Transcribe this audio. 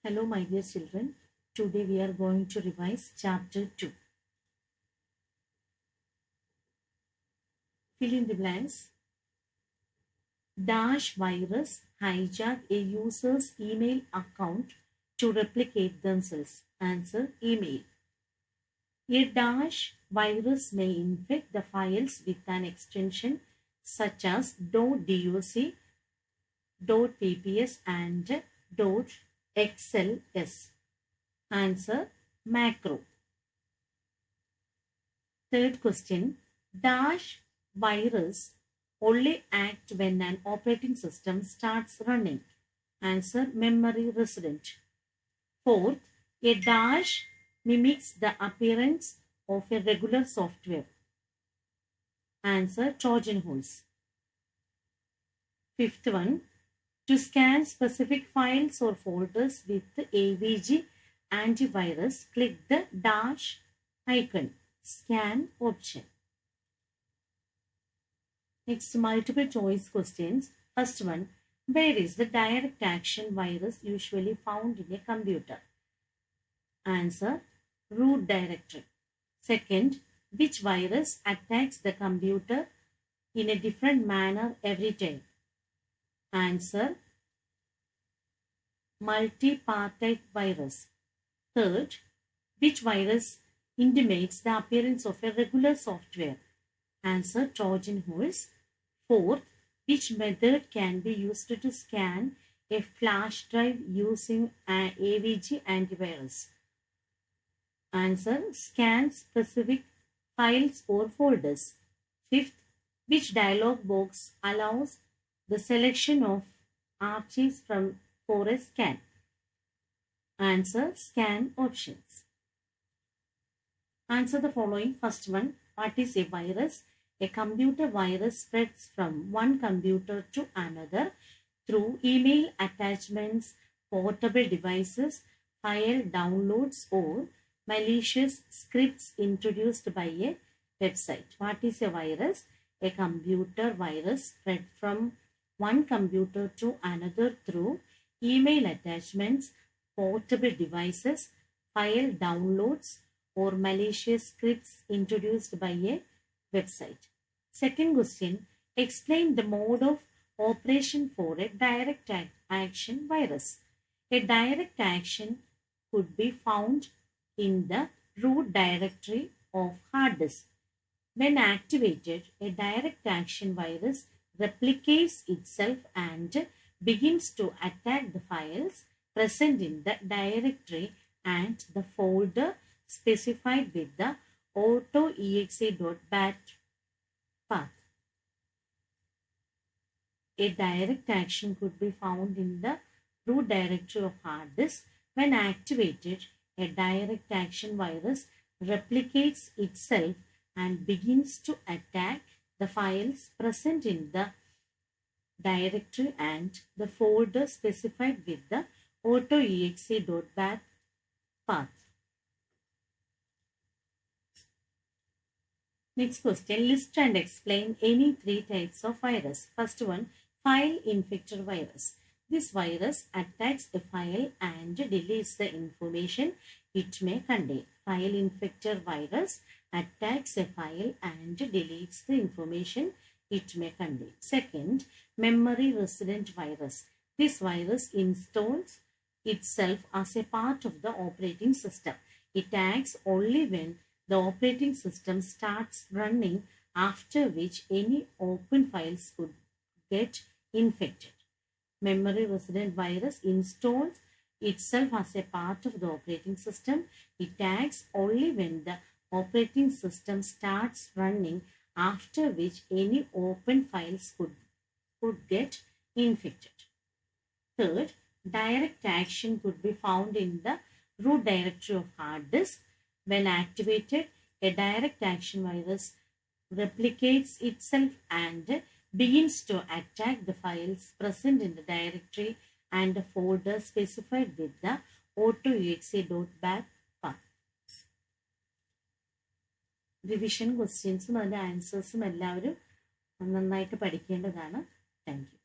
Hello, my dear children. Today we are going to revise chapter 2. Fill in the blanks. Dash virus hijack a user's email account to replicate themselves. Answer: email. A dash virus may infect the files with an extension such as .doc, .pps and .xls. Answer: macro. Third question. Dash virus only act when an operating system starts running. Answer: memory resident. Fourth, a dash mimics the appearance of a regular software. Answer: Trojan horse. Fifth one, to scan specific files or folders with AVG antivirus, click the dash icon, scan option. Next, multiple choice questions. First one, where is the direct action virus usually found in a computer? Answer: root directory. Second, which virus attacks the computer in a different manner every time? Answer: multipartite virus. Third, which virus intimates the appearance of a regular software? Answer: Trojan horse. Fourth, which method can be used to scan a flash drive using an AVG antivirus? Answer: scan specific files or folders. Fifth, which dialog box allows the selection of archives for a scan? Answer: scan options. Answer the following. First one, what is a virus? A computer virus spreads from one computer to another through email attachments, portable devices, file downloads, or malicious scripts introduced by a website. What is a virus? A computer virus spread from one computer to another through email attachments, portable devices, file downloads, or malicious scripts introduced by a website. Second question, explain the mode of operation for a direct action virus. A direct action could be found in the root directory of hard disk. When activated, a direct action virus replicates itself and begins to attack the files present in the directory and the folder specified with the autoexe.bat path. A direct action could be found in the root directory of hard disk. When activated, a direct action virus replicates itself and begins to attack the files present in the directory and the folder specified with the autoexe.bat path. Next question, list and explain any three types of virus. First one, file infector virus. This virus attacks a file and deletes the information it may contain. File infector virus attacks a file and deletes the information it may contain. Second, memory resident virus. This virus installs itself as a part of the operating system. It acts only when the operating system starts running, after which any open files could get infected. Memory resident virus installs itself as a part of the operating system. It acts only when the operating system starts running, after which any open files could get infected. Third, direct action could be found in the root directory of hard disk. When activated, a direct action virus replicates itself and begins to attack the files present in the directory and the folder specified with the autoexe.bat path. Revision questions and answers എല്ലാവരും നന്നായിട്ട് പഠിക്കേണ്ടതാണ്. Thank you.